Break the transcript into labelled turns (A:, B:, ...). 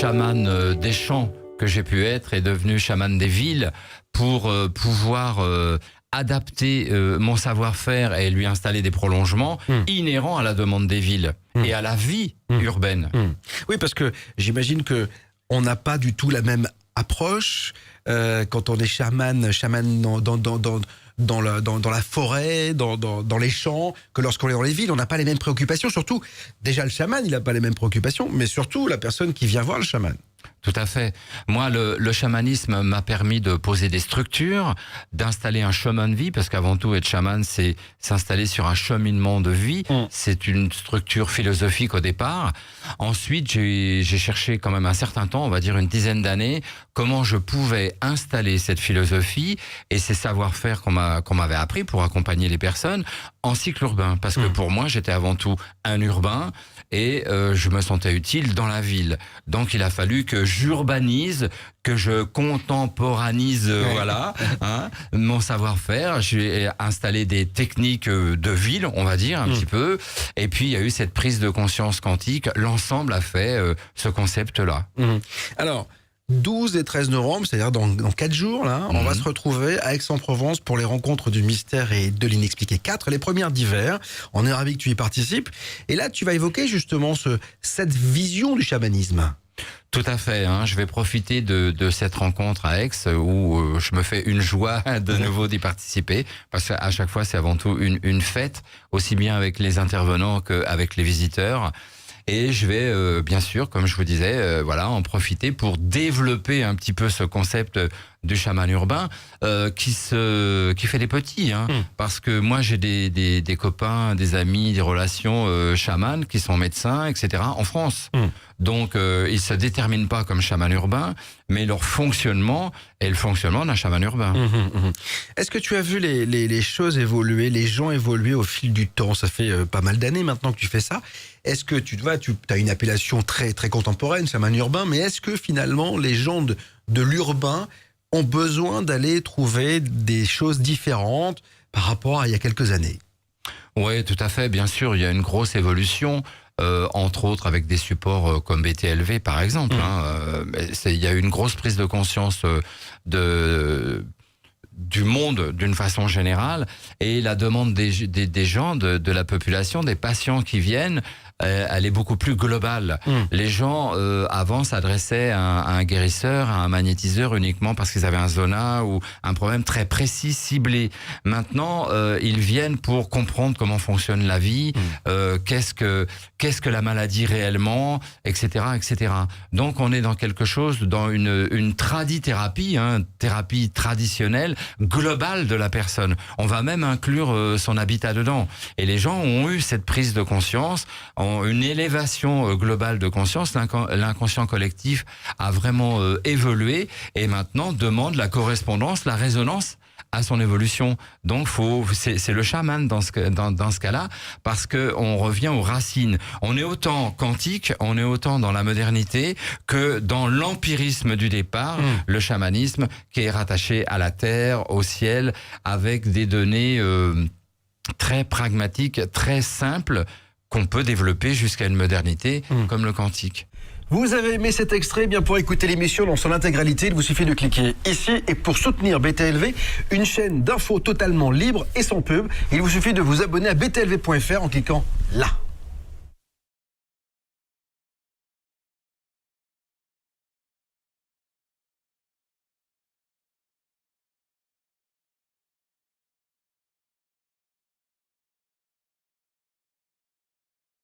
A: chaman des champs que j'ai pu être est devenu chaman des villes pour pouvoir adapter mon savoir-faire et lui installer des prolongements inhérents à la demande des villes et à la vie urbaine.
B: Oui, parce que j'imagine que on n'a pas du tout la même approche quand on est chaman dans la forêt, dans les champs, que lorsqu'on est dans les villes. On n'a pas les mêmes préoccupations. Surtout, déjà le chaman, il n'a pas les mêmes préoccupations, mais surtout la personne qui vient voir le chaman.
A: Tout à fait. Moi, le chamanisme m'a permis de poser des structures, d'installer un chemin de vie, parce qu'avant tout, être chaman, c'est s'installer sur un cheminement de vie. C'est une structure philosophique au départ. Ensuite, j'ai cherché quand même un certain temps, on va dire une dizaine d'années, comment je pouvais installer cette philosophie et ces savoir-faire qu'on m'avait appris pour accompagner les personnes en cycle urbain. Parce que pour moi, j'étais avant tout un urbain et je me sentais utile dans la ville. Donc, il a fallu que j'urbanise, que je contemporanise, voilà, mon savoir-faire. J'ai installé des techniques de ville, on va dire, un petit peu. Et puis, il y a eu cette prise de conscience quantique. L'ensemble a fait ce concept-là.
B: Alors, 12 et 13 novembre, c'est-à-dire dans 4 jours, là, on va se retrouver à Aix-en-Provence pour les rencontres du mystère et de l'inexpliqué 4, les premières d'hiver. On est ravis que tu y participes. Et là, tu vas évoquer justement cette vision du chamanisme.
A: Tout à fait, je vais profiter de cette rencontre à Aix où je me fais une joie de nouveau d'y participer, parce qu'à chaque fois c'est avant tout une fête, aussi bien avec les intervenants qu'avec les visiteurs. Et je vais bien sûr, comme je vous disais, en profiter pour développer un petit peu ce concept du chaman urbain qui fait des petits, parce que moi j'ai des copains, des amis, des relations chamans qui sont médecins, etc. en France. Donc ils se déterminent pas comme chaman urbain, mais leur fonctionnement est le fonctionnement d'un chaman urbain.
B: Est-ce que tu as vu les choses évoluer, les gens évoluer au fil du temps? Ça fait pas mal d'années maintenant que tu fais ça. Est-ce que tu as une appellation très très contemporaine, chaman urbain, mais est-ce que finalement les gens de l'urbain ont besoin d'aller trouver des choses différentes par rapport à il y a quelques années?
A: Oui, tout à fait. Bien sûr, il y a une grosse évolution, entre autres avec des supports comme BTLV, par exemple. Il y a eu une grosse prise de conscience du monde d'une façon générale, et la demande des gens, de la population, des patients qui viennent, elle est beaucoup plus globale. Les gens avant s'adressaient à un guérisseur, à un magnétiseur uniquement parce qu'ils avaient un zona ou un problème très précis, ciblé. Maintenant, ils viennent pour comprendre comment fonctionne la vie, qu'est-ce que la maladie réellement, etc., etc. Donc on est dans quelque chose, dans une tradithérapie, thérapie traditionnelle, globale de la personne. On va même inclure son habitat dedans. Et les gens ont eu cette prise de conscience, une élévation globale de conscience. L'inconscient collectif a vraiment évolué et maintenant demande la correspondance, la résonance à son évolution. Donc c'est le chaman dans ce cas-là, parce que on revient aux racines. On est autant quantique, on est autant dans la modernité que dans l'empirisme du départ, le chamanisme qui est rattaché à la terre, au ciel, avec des données très pragmatiques, très simples, qu'on peut développer jusqu'à une modernité comme le quantique.
B: Vous avez aimé cet extrait? Bien, pour écouter l'émission dans son intégralité, il vous suffit de cliquer ici. Et pour soutenir BTLV, une chaîne d'infos totalement libre et sans pub, il vous suffit de vous abonner à btlv.fr en cliquant là.